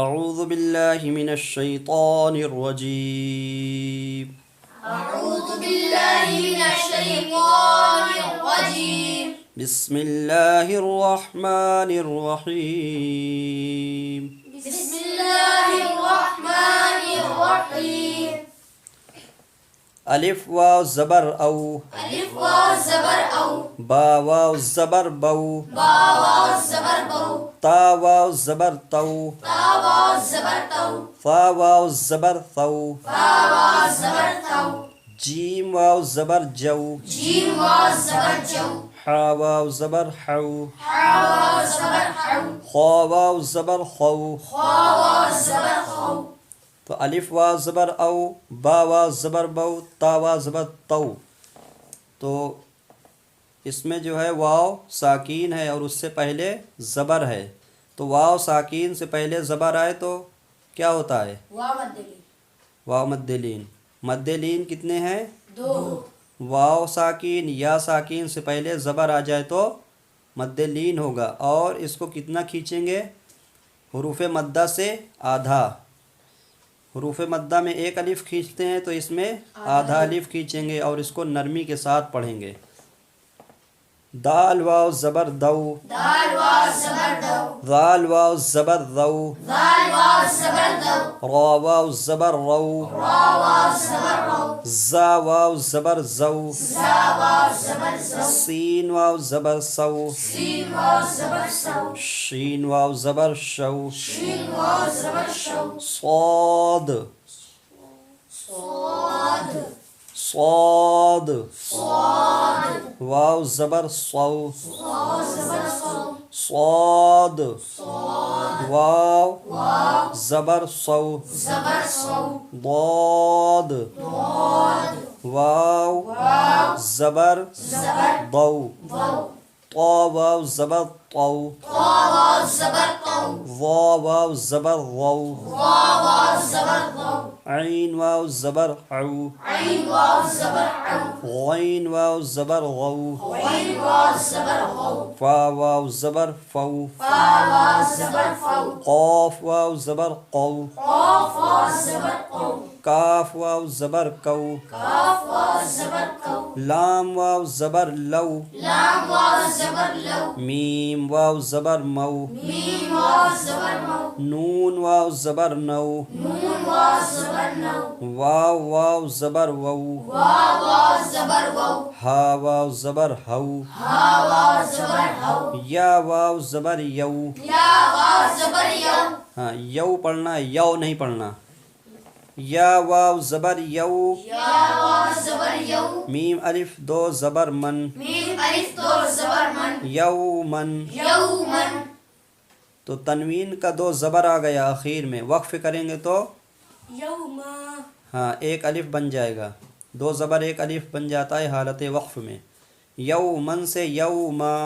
اعوذ باللہ من الشیطان الرجیم أعوذ بالله من الشيطان الرجيم. بسم اللہ الرحمن الرحیم بسم الله الرحمن الرحيم. الف واو زبر او ألف واو زبر أو با واو زبر بو با واو زبر بو تا واو زبر تو تا واو زبر تو فا واو زبر ثو فا واو زبر ثو جیم واو زبر جو جيم واو زبر جو حا واو زبر حو حا واو زبر حو خا واو زبر خو خا واو زبر خو. تو الف واو زبر او با واو زبر بو تا واو زبر تو. تو اس میں جو ہے واو ساکین ہے اور اس سے پہلے زبر ہے. تو واو ساکین سے پہلے زبر آئے تو کیا ہوتا ہے؟ واو مدلی واو مد لین. مد لین کتنے ہیں؟ دو. واو ساکین یا ساکین سے پہلے زبر آ جائے تو مد لین ہوگا. اور اس کو کتنا کھینچیں گے؟ حروف مدہ سے آدھا. حروف مدہ میں ایک الف کھینچتے ہیں تو اس میں آدھا الف کھینچیں گے اور اس کو نرمی کے ساتھ پڑھیں گے. دال واو زبر دو دال واو زبر دو ذال واو زبر ذو ذال واو زبر دو را واو زبر رو را واو زبر رو زا واو زبر زو زا واو زبر زو سین واو زبر سو سين واو زبر سو شین واو زبر شو شين واو زبر شو صاد صاد صاد صاد واو زبر صو واو زبر صو صاد صاد واو واو زبر صو زبر صو ضاد ضاد واو واو زبر زبر ضو ضو طا واو زبر طو طا واو زبر طو ظا واو زبر ضو ظا واو زبر ضو عین واو زبر عو عين واو زبر عو غین واو زبر غو غين واو زبر غو فا واو زبر فو فا واو زبر فو قاف واو زبر قو قاف واو زبر قو کاف واو زبر کو کاف واو زبر کو لام واو زبر لو لام واو زبر لو میم واو زبر مو ميم واو زبر مو نون واو زبر نو نون واو زبر نو واو واو زبر وو واو واو زبر وو ہا واو زبر ہو ہا واو زبر ہو یا واو زبر یو. یا واو زبر یو ہاں یو پڑھنا ہے، یو نہیں پڑھنا. یا واو زبر یو یا واو زبر یو میم الف دو زبر من میم الف دو زبر من یومن. یومن تو تنوین کا دو زبر آ گیا آخر میں، وقف کریں گے تو یوما ہاں ایک الف بن جائے گا. دو زبر ایک الف بن جاتا ہے حالت وقف میں. یومن سے یوما.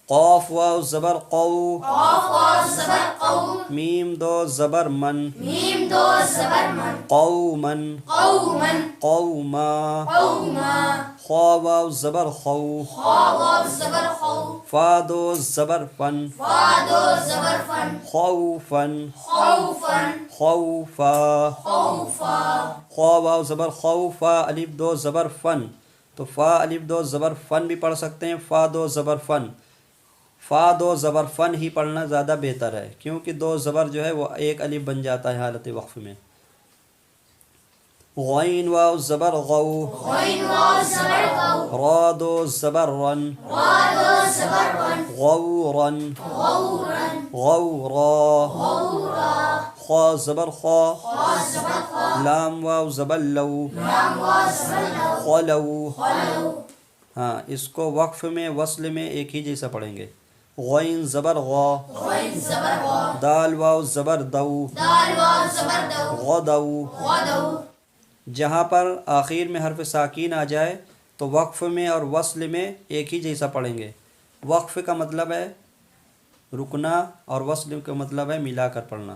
قاف واو زبر قو قاف واو زبر قو میم دو زبر من میم دو زبر من قومن قومن قوما. قوما خا واو زبر خو خا واو زبر خو فا دو زبر فن فا دو زبر فن خوفن خوفن خوفا. خوفا خا واو زبر خو فا الف دو زبر فن. تو فا الف دو زبر فن بھی پڑھ سکتے ہیں، فا دو زبر فن. فا دو زبر فن ہی پڑھنا زیادہ بہتر ہے کیونکہ دو زبر جو ہے وہ ایک الف بن جاتا ہے حالت وقف میں. غین واو زبر غو غین واو زبر غو را دو زبر رن را دو زبر رن غورن غورن غورا. غورا خا زبر خا خا زبر خا لام واو زبر لو لام واو زبر لو خلو. خلو ہاں اس کو وقف میں وصل میں ایک ہی جیسا پڑھیں گے. غین زبر غا غین زبر غا دال واو زبر دو دال واو زبر دو غدو. غدو جہاں پر آخر میں حرف ساکین آ جائے تو وقف میں اور وصل میں ایک ہی جیسا پڑھیں گے. وقف کا مطلب ہے رکنا اور وصل کا مطلب ہے ملا کر پڑھنا.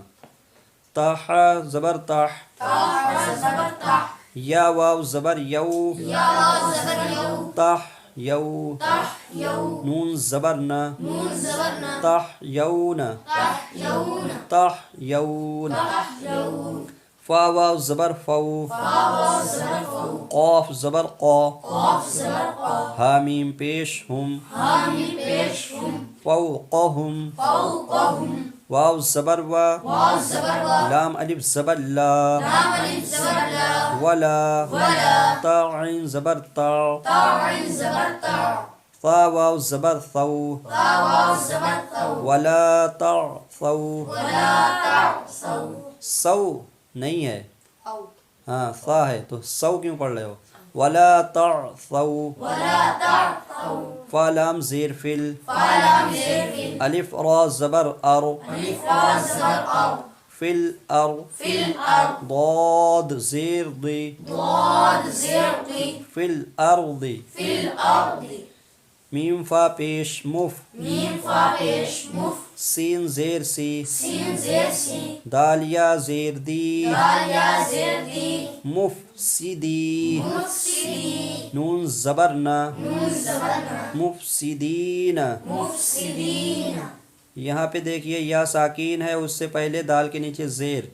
تاح زبر تاح تاح زبر تاح یا واو زبر یو یا واو زبر یو تاح یو تحيو نون زبر نا نون زبرنا تحیون تحيون تحیون تحيون فا واو زبر فو واو زبر فو قاف زبر قا قاف زبر قا حامیم پیش ہم حامیم پیش هم فوقہم فوقهم واو زبر وا واو زبر وا لام الف زبر لا لام الف زبر لا ولا ولا تا عین زبر تا تا عين زبر تا ثا واو زبر ثو تا واو زبر ثو ولا تعثوا ولا تعصوا سو نہیں ہے أو ہاں ثا ہے تو سو کیوں پڑھ رہے ہو ولا تعثوا ولا تعثوا فا لام زیر فل فلم زير الف را زبر ار ألف را زبر أو فل ار في الأرض ضاد زیر ضی ضاد زير قي فل ارض في الأرض میم فا پیش مف ميم فا پیش مف سین زیر سی سين زير سي دال یا زیر دی دال يا زير دي مفسدی مفسدين نون زبر نا نون زبرنا مفسدین مفسدين یہاں پہ دیکھیے یا ساکین ہے اس سے پہلے دال کے نیچے زیر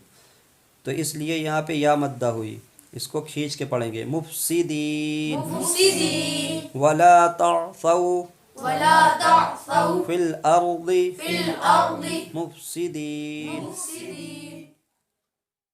تو اس لیے یہاں پہ یا مدہ ہوئی اس کو کھینچ کے پڑھیں گے مفسدین مفسدين ولا تعثوا ولا تعثوا فی الارض في الأرض مفسدین مفسدين